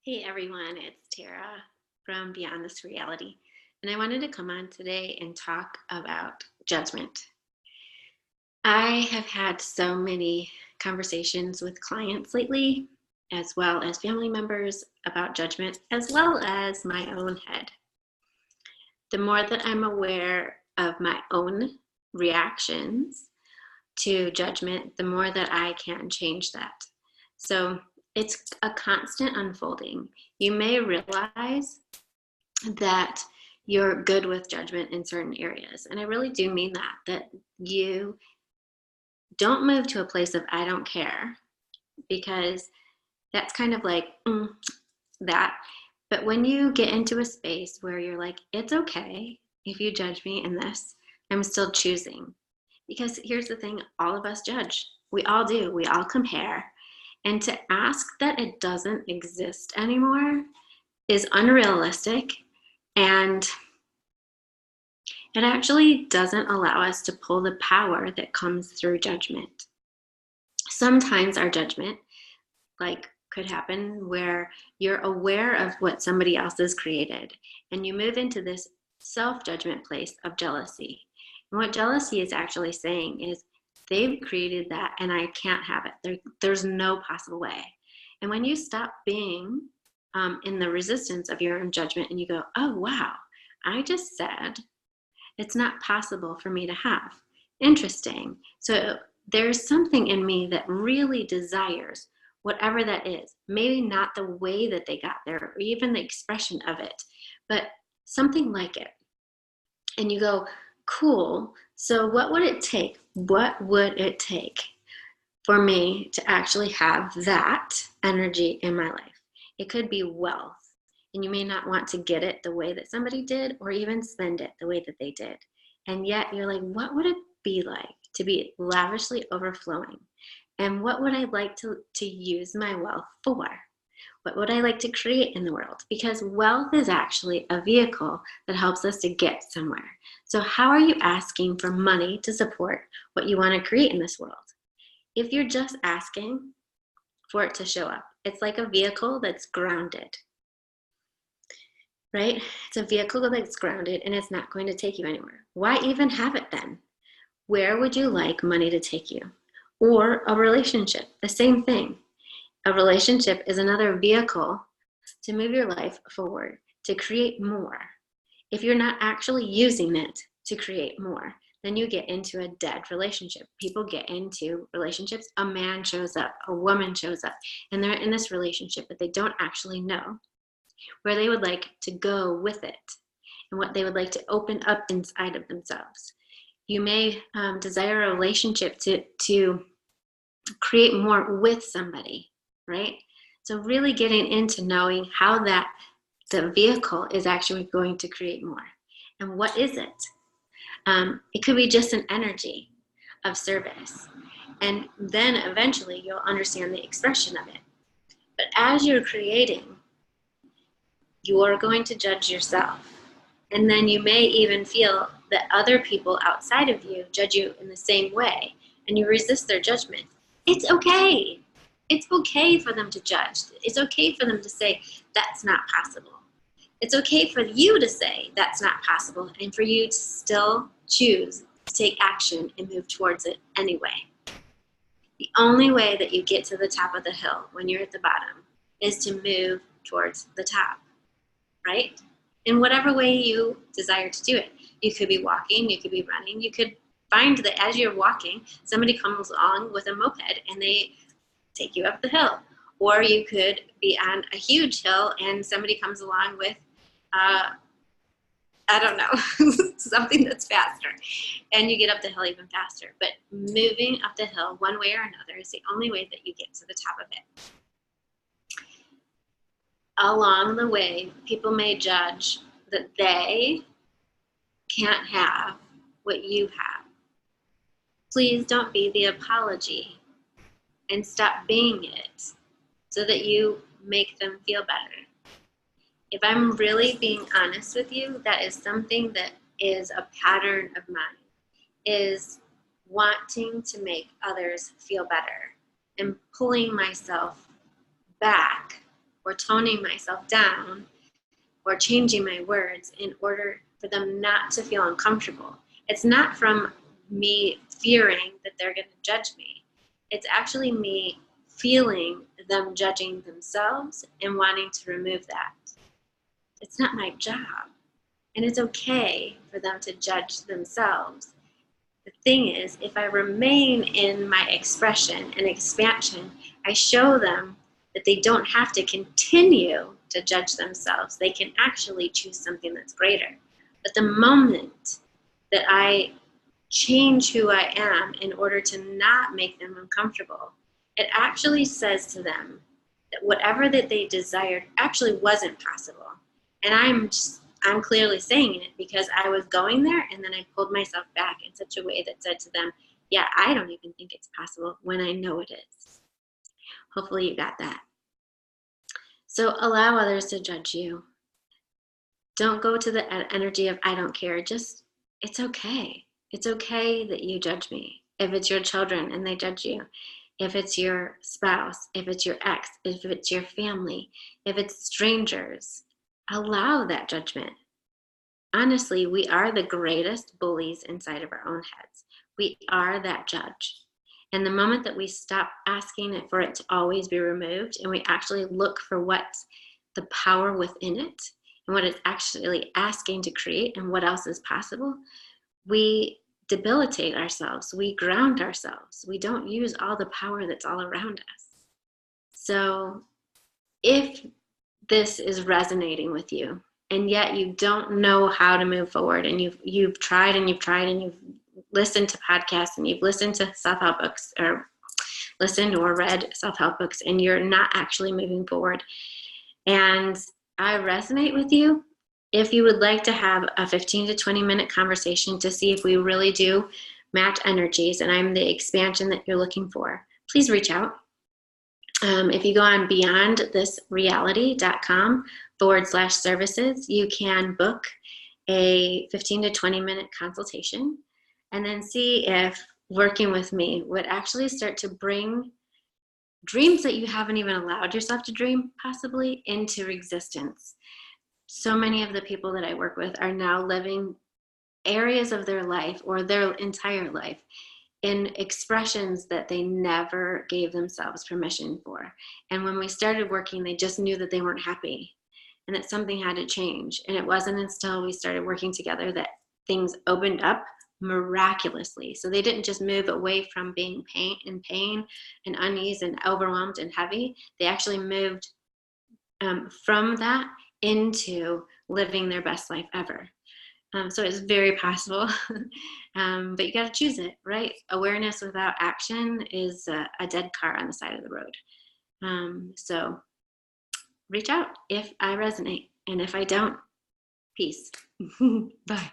Hey everyone, it's Tara from Beyond This Reality, and I wanted to come on today and talk about judgment. I have had so many conversations with clients lately, as well as family members, about judgment, as well as my own head. The more that I'm aware of my own reactions to judgment, the more that I can change that. So it's a constant unfolding. You may realize that you're good with judgment in certain areas. And I really do mean that you don't move to a place of I don't care, because that's kind of like that. But when you get into a space where you're like, it's okay if you judge me in this, I'm still choosing. Because here's the thing, all of us judge. We all do. We all compare. And to ask that it doesn't exist anymore is unrealistic, and it actually doesn't allow us to pull the power that comes through judgment. Sometimes our judgment, could happen where you're aware of what somebody else has created and you move into this self-judgment place of jealousy. And what jealousy is actually saying is, they've created that and I can't have it. There's no possible way. And when you stop being in the resistance of your own judgment and you go, oh, wow, I just said it's not possible for me to have. Interesting. So there's something in me that really desires whatever that is. Maybe not the way that they got there or even the expression of it, but something like it. And you go, cool. So what would it take? What would it take for me to actually have that energy in my life? It could be wealth. And you may not want to get it the way that somebody did or even spend it the way that they did. And yet you're like, what would it be like to be lavishly overflowing? And what would I like to use my wealth for? What would I like to create in the world? Because wealth is actually a vehicle that helps us to get somewhere. So how are you asking for money to support what you want to create in this world? If you're just asking for it to show up, it's like a vehicle that's grounded. Right? It's a vehicle that's grounded and it's not going to take you anywhere. Why even have it then? Where would you like money to take you? Or a relationship, the same thing. A relationship is another vehicle to move your life forward, to create more. If you're not actually using it to create more, then you get into a dead relationship. People get into relationships, a man shows up, a woman shows up, and they're in this relationship that they don't actually know where they would like to go with it and what they would like to open up inside of themselves. You may desire a relationship to create more with somebody, right? So really getting into knowing how that the vehicle is actually going to create more. And what is it? It could be just an energy of service. And then eventually you'll understand the expression of it. But as you're creating, you are going to judge yourself. And then you may even feel that other people outside of you judge you in the same way, and you resist their judgment. It's okay. It's okay for them to judge. It's okay for them to say, that's not possible. It's okay for you to say, that's not possible, and for you to still choose to take action and move towards it anyway. The only way that you get to the top of the hill when you're at the bottom is to move towards the top. Right? In whatever way you desire to do it. You could be walking, you could be running, you could find that as you're walking, somebody comes along with a moped and they take you up the hill. Or you could be on a huge hill and somebody comes along with, I don't know, something that's faster. And you get up the hill even faster. But moving up the hill one way or another is the only way that you get to the top of it. Along the way, people may judge that they can't have what you have. Please don't be the apology and stop being it so that you make them feel better. If I'm really being honest with you, that is something that is a pattern of mine, is wanting to make others feel better and pulling myself back or toning myself down or changing my words in order for them not to feel uncomfortable. It's not from me fearing that they're going to judge me. It's actually me feeling them judging themselves and wanting to remove that. It's not my job. And it's okay for them to judge themselves. The thing is, if I remain in my expression and expansion, I show them that they don't have to continue to judge themselves. They can actually choose something that's greater. But the moment that I change who I am in order to not make them uncomfortable, it actually says to them that whatever that they desired actually wasn't possible. And I'm clearly saying it because I was going there and then I pulled myself back in such a way that said to them, yeah, I don't even think it's possible when I know it is. Hopefully you got that. So allow others to judge you. Don't go to the energy of I don't care. Just, it's okay. It's okay that you judge me. If it's your children and they judge you, if it's your spouse, if it's your ex, if it's your family, if it's strangers, allow that judgment. Honestly, we are the greatest bullies inside of our own heads. We are that judge. And the moment that we stop asking for it to always be removed and we actually look for what's the power within it and what it's actually asking to create and what else is possible, we debilitate ourselves. We ground ourselves. We don't use all the power that's all around us. So if this is resonating with you, and yet you don't know how to move forward, and you've tried and you've listened to podcasts and you've listened to self-help books or listened or read self-help books, and you're not actually moving forward, and I resonate with you, if you would like to have a 15 to 20 minute conversation to see if we really do match energies and I'm the expansion that you're looking for, please reach out. If you go on beyondthisreality.com/services, you can book a 15 to 20 minute consultation and then see if working with me would actually start to bring dreams that you haven't even allowed yourself to dream possibly into existence. So many of the people that I work with are now living areas of their life or their entire life in expressions that they never gave themselves permission for. And when we started working, they just knew that they weren't happy and that something had to change. And it wasn't until we started working together that things opened up miraculously. So they didn't just move away from being pain and unease and overwhelmed and heavy. They actually moved from that into living their best life ever. So it's very possible, but you got to choose it, right? Awareness without action is a dead car on the side of the road. So reach out if I resonate, and if I don't, peace. Bye.